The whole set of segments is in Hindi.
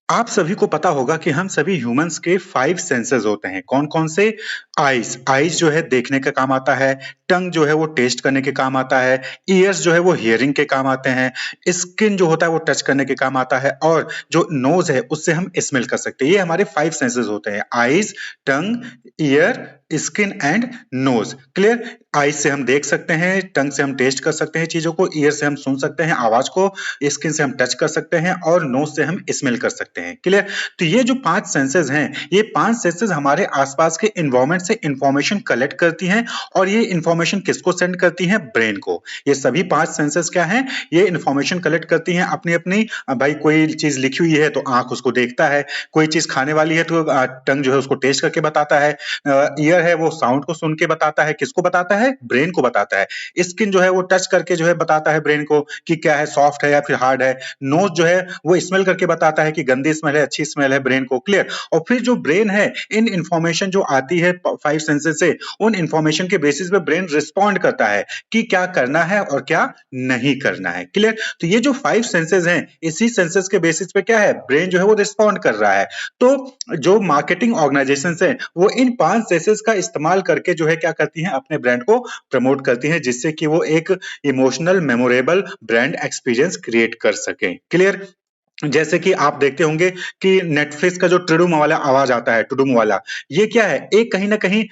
आप सभी को पता होगा कि हम सभी ह्यूमंस के 5 सेंसेस होते हैं। कौन-कौन से? आईज़ जो है देखने के काम आता है, टंग जो है वो टेस्ट करने के काम आता है, ईयर्स जो है वो हियरिंग के काम आते हैं, स्किन जो होता है वो टच करने के काम आता है और जो नोज़ है उससे हम स्मेल कर सकते हैं। ये हमारे 5 सेंसेस होते हैं। Eyes, tongue, ear, skin and nose. Clear? Eyes से हम देख सकते हैं, टंग से हम टेस्ट कर सकते हैं चीज़ों को, ईयर से हम सुन सकते हैं आवाज़ को, स्किन से हम टच कर सकते हैं और नोज़ से हम स्मेल कर सकते हैं। क्लियर? तो ये जो 5 सेंसेस हैं, ये 5 सेंसेस हमारे आस-पास के एनवायरनमेंट से इन्फॉर्मेशन कलेक्ट करती हैं और ये इन्फॉर्मेशन किसको सेंड करती हैं? ब्रेन को। ये सभी 5 सेंसेस क्या हैं? ये इन्फॉर्मेशन कलेक्ट करती हैं अपनी-अपनी। भाई कोई चीज़ लिखी हुई है तो आँख उसको देखता है, कोई चीज़ खाने वाली है तो टंग जो है उसको टेस्ट करके बताता है, ईयर है वो साउंड को सुन के बताता है, किसको बताता है? ब्रेन को बताता है। स्किन जो है वो टच करके जो है बताता है ब्रेन को कि क्या है, सॉफ्ट है या फिर हार्ड है। नोज़ जो है वो स्मेल करके बताता है कि गंदी स्मेल है, अच्छी स्मेल है ब्रेन को, क्लियर? और फिर जो ब्रेन है, इन इन्फॉर्मेशन जो आती है 5 सेंसेस से, उन इन्फॉर्मेशन के बेसिस पे ब्रेन रिस्पॉन्ड करता है कि क्या करना है और क्या नहीं करना है, क्लियर? तो ये जो 5 सेंसेस हैं, इसी सेंसेस के बेसिस पे क्या है, ब्रेन जो है वो रिस्पॉन्ड कर रहा है। तो जो मार्केटिंग ऑर्गेनाइजेशंस हैं, वो इन 5 सेंसेस का इस्तेमाल करके जो है क्या करती हैं, अपने ब्रांड को प्रमोट करती हैं, जिससे कि वो एक emotional, memorable brand experience create कर सकें। क्लियर? जैसे कि आप देखते होंगे कि नेटफ्लिक्स का जो टुडुम वाला आवाज़ आता है, टुडुम वाला, ये क्या है? एक कहीं न कहीं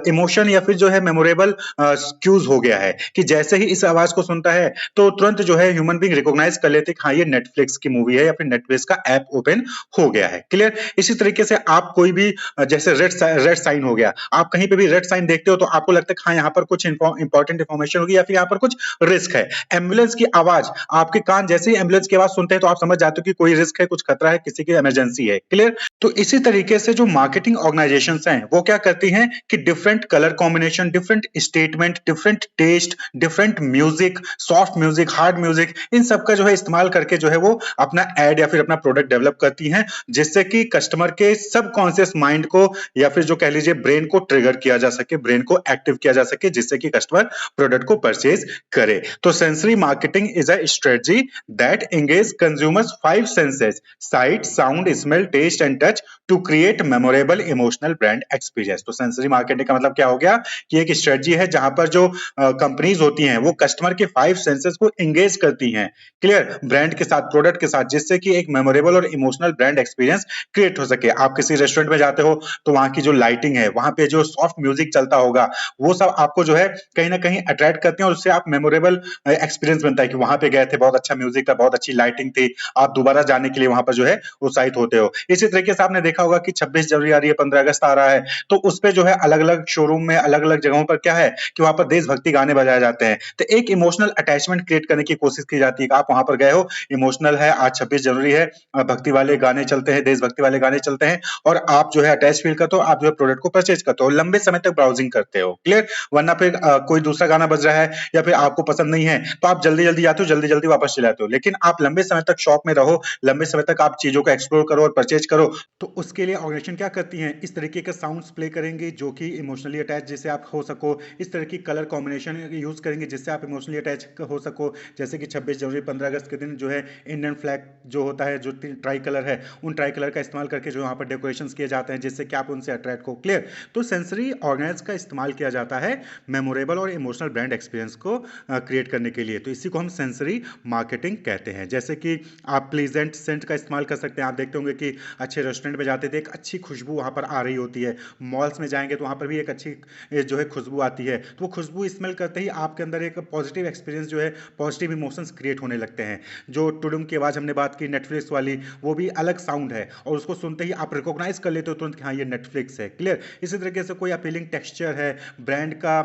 इमोशन या फिर जो है मेमोरेबल क्यूज़ हो गया है कि जैसे ही इस आवाज़ को सुनता है, तो तुरंत जो है ह्यूमन बीइंग रिकॉग्नाइज़ कर लेते हैं कि हाँ, ये नेटफ्लिक्स की मूवी है या फिर नेटफ्लिक्स का ऐप ओपन हो गया है। क्लियर? इसी तरीके से आप कोई भी जैसे रेड साइन हो गया, आप कहीं पे भी रेड साइन देखते हो तो आपको लगता है कि हाँ, यहाँ पर कुछ इम्पोर्टेंट इन्फॉर्मेशन होगी या फिर यहाँ पर कुछ रिस्क है। एम्बुलेंस की आवाज़, आपके कान जैसे ही एम्बुलेंस की आवाज़ सुनते हैं तो आप समझ जाते हो कि कोई रिस्क है, कुछ खतरा है, किसी की इमरजेंसी है। क्लियर? तो इसी तरीके से जो मार्केटिंग ऑर्गेनाइजेशंस हैं, वो क्या करती हैं कि different colour combination, different statement, different taste, different music, soft music, hard music, इन सब का जो है इस्तेमाल करके जो है वो अपना एड या फिर अपना प्रोडक्ट डेवलप करती हैं, जिससे कि कस्टमर के सबकॉन्शियस माइंड को या फिर जो कह लीजिए ब्रेन को ट्रिगर किया जा सके, ब्रेन को एक्टिव किया जा सके, जिससे कि कस्टमर प्रोडक्ट को परचेज करे। तो sensory marketing is a strategy that engage consumers 5 senses: sight, sound, smell, taste and touch to create memorable emotional brand experience। तो सेंसरी मार्केटिंग का मतलब क्या हो गया कि एक स्ट्रेटजी है जहां पर जो कंपनीज होती हैं वो कस्टमर के 5 सेंसेस को एंगेज करती हैं, क्लियर, ब्रांड के साथ, प्रोडक्ट के साथ, जिससे कि एक मेमोरेबल और इमोशनल ब्रांड एक्सपीरियंस क्रिएट हो सके। आप किसी रेस्टोरेंट में जाते हो तो वहां की जो लाइटिंग है, वहां पे जो सॉफ्ट म्यूजिक चलता होगा, वो सब आपको जो है कहीं ना कहीं अट्रैक्ट करते हैं और उससे आप मेमोरेबल एक्सपीरियंस बनता है कि वहां पे गए थे, बहुत अच्छा म्यूजिक था, बहुत अच्छी लाइटिंग थी, आप दोबारा जाने के लिए वहां पर जो है उत्साहित होते हो। इसी तरीके से आपने देखा होगा कि 26 जनवरी आ रही है, 15 अगस्त आ रहा है, तो उस पे जो है अलग अलग शोरूम में, अलग अलग जगहों पर क्या है कि वहां पर देशभक्ति गाने बजाए जाते हैं। तो एक इमोशनल अटैचमेंट क्रिएट करने की कोशिश की जाती है कि आप वहां पर गए हो, इमोशनल है, आज 26 जनवरी है, भक्ति वाले गाने चलते हैं, देशभक्ति वाले गाने चलते हैं और आप जो है अटैच फील करते हो, आप जो है प्रोडक्ट को परचेज करते हो, लंबे समय तक ब्राउजिंग करते हो, क्लियर? वरना फिर कोई दूसरा गाना बज रहा है या फिर आपको पसंद नहीं है तो आप जल्दी जल्दी आते हो, जल्दी जल्दी वापस चले जाते हो। लेकिन आप लंबे समय तक शॉप में रहो, लंबे समय तक आप चीजों को एक्सप्लोर करो और परचेज करो, तो उसके लिए ऑर्गेनाइजेशन क्या करती है, इस तरीके के साउंड्स प्ले करेंगे जो कि इमोशनली अटैच जिससे आप हो सको, इस तरह की कलर कॉम्बिनेशन यूज करेंगे जिससे आप इमोशनली अटैच हो सको। जैसे कि 26 जनवरी, 15 अगस्त के दिन जो है इंडियन फ्लैग जो होता है, जो ट्राई कलर है, उन ट्राई कलर का इस्तेमाल करके जो वहाँ पर डेकोरेशन किए जाते हैं जिससे कि आप उनसे अट्रैक्ट हो, क्लियर? तो सेंसरी ऑर्गेनाइज का इस्तेमाल किया जाता है मेमोरेबल और इमोशनल ब्रांड एक्सपीरियंस को क्रिएट करने के लिए। तो इसी को हम सेंसरी मार्केटिंग कहते हैं। जैसे कि आप प्लीजेंट सेंट का इस्तेमाल कर सकते हैं। आप देखते होंगे कि अच्छे रेस्टोरेंट में जाते थे, एक अच्छी खुशबू वहाँ पर आ रही होती है। मॉल्स में जाएंगे तो वहाँ पर भी एक अच्छी जो है खुशबू आती है, तो वो खुशबू स्मेल करते ही आपके अंदर एक पॉजिटिव एक्सपीरियंस जो है, पॉजिटिव इमोशंस क्रिएट होने लगते हैं। जो टुडुम की आवाज़ हमने बात की नेटफ्लिक्स वाली, वो भी अलग साउंड है और उसको सुनते ही आप रिकॉग्नाइज कर लेते हो तुरंत कि हाँ ये नेटफ्लिक्स है, क्लियर? इसी तरीके से कोई अपीलिंग टेक्सचर है, ब्रांड का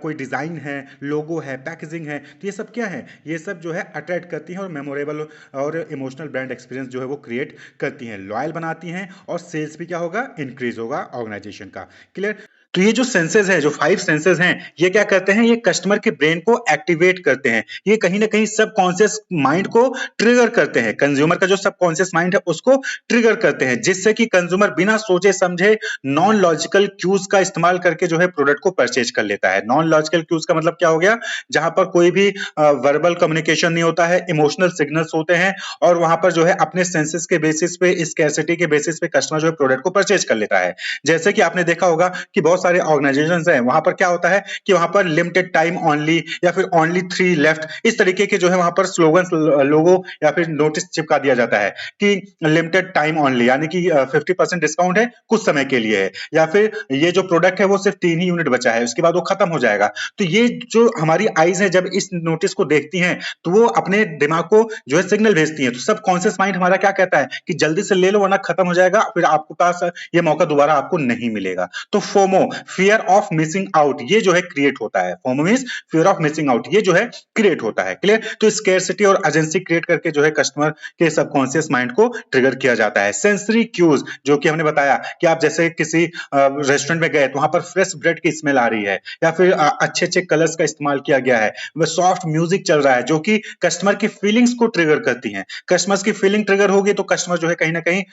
कोई डिज़ाइन है, लोगो है, पैकेजिंग है, तो ये सब क्या है, ये सब जो है अट्रैक्ट करती हैं और मेमोरेबल और इमोशनल ब्रांड एक्सपीरियंस जो है वो क्रिएट करती हैं, लॉयल बनाती हैं और सेल्स भी क्या होगा, इंक्रीज होगा ऑर्गेनाइजेशन का, क्लियर? तो ये जो सेंसेस है, जो 5 सेंसेस हैं, ये क्या करते हैं, ये कस्टमर के ब्रेन को एक्टिवेट करते हैं। ये कहीं न कहीं सबकॉन्शियस माइंड को ट्रिगर करते हैं। कंज्यूमर का जो सबकॉन्शियस माइंड है उसको ट्रिगर करते हैं, जिससे कि कंज्यूमर बिना सोचे-समझे नॉन लॉजिकल क्यूज़ का इस्तेमाल करके जो है प्रोडक्ट को परचेज़ कर लेता है। नॉन लॉजिकल क्यूज़ का मतलब क्या हो गया? जहाँ पर कोई भी वर्बल कम्युनिकेशन नहीं होता है, इमोशनल सिग्नल्स होते हैं और वहाँ पर जो है अपने सेंसेस के बेसिस पे, स्कैरसिटी के बेसिस पे कस्टमर जो है प्रोडक्ट को परचेज़ कर लेता है। जैसे कि आपने देखा होगा कि बहुत सारे ऑर्गेनाइजेशंस हैं, वहाँ पर क्या होता है कि वहाँ पर लिमिटेड टाइम ओनली या फिर ओनली 3 लेफ्ट, इस तरीके के जो है वहाँ पर स्लोगन्स लोगो या फिर नोटिस चिपका दिया जाता है कि लिमिटेड टाइम ओनली, यानी कि 50% डिस्काउंट है, कुछ समय के लिए है, या फिर ये जो प्रोडक्ट है वो सिर्फ 3 ही यूनिट बचा है, उसके बाद वो खत्म हो जाएगा। तो ये जो हमारी आईज़ है जब इस नोटिस को देखती हैं, तो वो अपने दिमाग को जो है सिग्नल भेजती हैं। तो सबकॉन्शियस माइंड हमारा क्या कहता है कि जल्दी से ले लो वरना खत्म हो जाएगा, फिर आपके पास ये मौका दोबारा आपको नहीं मिलेगा। तो FOMO, fear of missing out, ये जो है क्रिएट होता है। FOMO means fear of missing out, ये जो है क्रिएट होता है। क्लियर? तो स्कैरसिटी और अर्जेंसी क्रिएट करके जो है कस्टमर के सबकॉन्शियस माइंड को ट्रिगर किया जाता है। सेंसरी क्यूज, जो कि हमने बताया कि आप जैसे किसी रेस्टोरेंट में गए तो वहां पर फ्रेश ब्रेड की स्मेल आ रही है, या फिर अच्छे अच्छे कलर्स का इस्तेमाल किया गया है, वह सॉफ्ट म्यूजिक चल रहा है जो कि कस्टमर की फीलिंग्स को ट्रिगर करती हैं। कस्टमर्स की फीलिंग ट्रिगर होगी तो कस्टमर जो है कहीं ना कहीं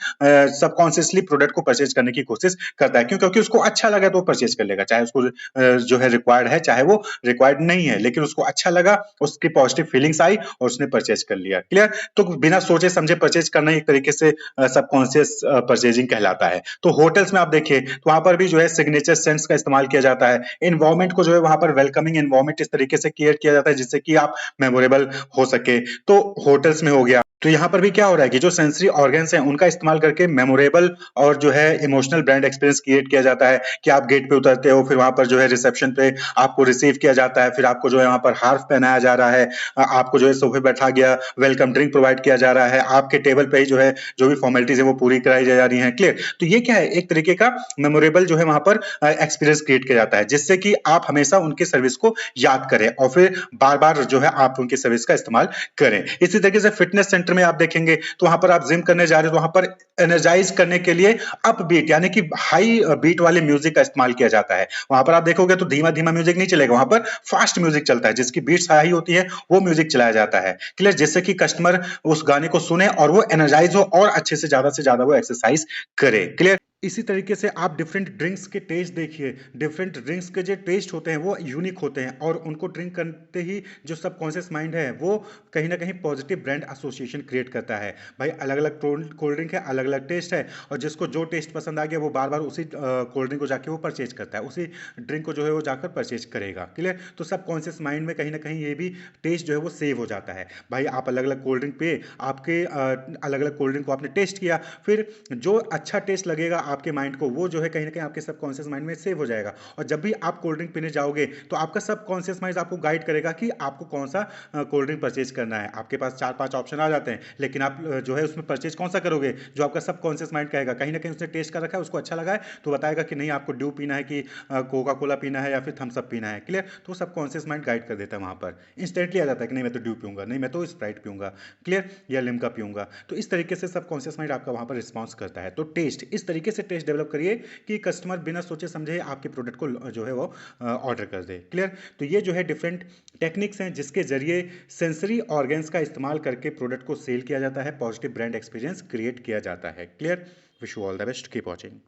सबकॉन्शियसली प्रोडक्ट को परचेज करने की कोशिश करता है। क्यों? क्योंकि उसको अच्छा लगा तो वो परचेज कर लेगा, चाहे उसको जो है रिक्वायर्ड है, चाहे वो रिक्वायर्ड नहीं है, लेकिन उसको अच्छा लगा, उसकी पॉजिटिव फीलिंग्स आई और उसने परचेज कर लिया। क्लियर? तो बिना सोचे समझे परचेज करना एक तरीके से सबकॉन्शियस परचेजिंग कहलाता है। तो होटल्स में आप देखिए तो वहां पर भी जो है सिग्नेचर सेंट्स का इस्तेमाल किया जाता है। एनवायरमेंट को जो है वहां पर वेलकमिंग एनवायरमेंट इस तरीके से क्रिएट किया जाता है जिससे कि आप मेमोरेबल हो सके। तो होटल्स में हो गया। तो यहाँ पर भी क्या हो रहा है कि जो सेंसरी ऑर्गन्स हैं उनका इस्तेमाल करके मेमोरेबल और जो है इमोशनल ब्रांड एक्सपीरियंस क्रिएट किया जाता है कि आप गेट पे उतरते हो, फिर वहां पर जो है रिसेप्शन पे आपको रिसीव किया जाता है, फिर आपको जो है वहां पर हार्फ पहनाया जा रहा है, आपको जो है सोफे बैठा गया, वेलकम ड्रिंक प्रोवाइड किया जा रहा है, आपके टेबल पे ही जो है जो भी फॉर्मेलिटीज है वो पूरी कराई जा रही है। क्लियर? तो ये क्या है, एक तरीके का मेमोरेबल जो है वहां पर एक्सपीरियंस क्रिएट किया जाता है जिससे कि आप हमेशा उनकी सर्विस को याद करें और फिर बार बार जो है आप उनकी सर्विस का इस्तेमाल करें। इसी तरीके से फिटनेस सेंटर में आप देखेंगे तो वहां पर आप जिम करने जा रहे हो तो वहां पर एनर्जाइज करने के लिए अप बीट यानी कि हाई बीट वाले म्यूजिक का इस्तेमाल किया जाता है। वहां पर आप देखोगे तो धीमा धीमा म्यूजिक नहीं चलेगा, वहां पर फास्ट म्यूजिक चलता है, जिसकी बीट्स हाई होती है वो म्यूजिक चलाया जाता है। क्लियर? जिससे कि कस्टमर उस गाने को सुने और वो एनर्जाइज हो और अच्छे से ज्यादा वो एक्सरसाइज करे। क्लियर? इसी तरीके से आप डिफरेंट ड्रिंक्स के टेस्ट देखिए। डिफरेंट ड्रिंक्स के जो टेस्ट होते हैं वो यूनिक होते हैं और उनको ड्रिंक करते ही जो सबकॉन्शियस माइंड है वो कहीं ना कहीं पॉजिटिव ब्रांड एसोसिएशन क्रिएट करता है। भाई अलग अलग कोल्ड ड्रिंक है, अलग अलग टेस्ट है, और जिसको जो टेस्ट पसंद आ गया वो बार बार उसी कोल्ड ड्रिंक को जाके वो परचेज करता है, उसी ड्रिंक को जो है वो जाकर परचेज करेगा। क्लियर? तो सबकॉन्शियस माइंड में कहीं ना कहीं ये भी टेस्ट जो है वो सेव हो जाता है। भाई आप अलग अलग कोल्ड ड्रिंक पे आपके अलग अलग कोल्ड ड्रिंक को आपने टेस्ट किया, फिर जो अच्छा टेस्ट लगेगा आपके माइंड को वो जो है कहीं ना कहीं आपके सबकॉन्शियस माइंड में सेव हो जाएगा। और जब भी आप कोल्ड ड्रिंक पीने जाओगे तो आपका सबकॉन्शियस माइंड आपको गाइड करेगा कि आपको कौन सा कोल्ड ड्रिंक परचेज करना है। आपके पास 4-5 ऑप्शन आ जाते हैं, लेकिन आप जो है उसमें परचेज कौन सा करोगे जो आपका सबकॉन्शियस माइंड कहेगा। कहीं ना कहीं उसने टेस्ट कर रखा है, उसको अच्छा लगा है तो बताएगा कि नहीं आपको ड्यू पीना है, कि कोका कोला पीना है या फिर थम्स अप पीना है। क्लियर? तो सबकॉन्शियस माइंड गाइड कर देता है, वहां पर इंस्टेंटली आ जाता है कि नहीं मैं तो ड्यू पीऊंगा, नहीं मैं तो स्प्राइट पीऊंगा, क्लियर, या लिम्का पीऊंगा। तो इस तरीके से सबकॉन्शियस माइंड आपका वहां पर रिस्पॉन्स करता है। तो टेस्ट, इस तरीके से टेस्ट डेवलप करिए कि कस्टमर बिना सोचे समझे आपके प्रोडक्ट को जो है वो ऑर्डर कर दे। क्लियर? तो ये जो है डिफरेंट टेक्निक्स हैं जिसके जरिए सेंसरी ऑर्गन्स का इस्तेमाल करके प्रोडक्ट को सेल किया जाता है, पॉजिटिव ब्रांड एक्सपीरियंस क्रिएट किया जाता है। Clear? Wish you all the best, keep watching.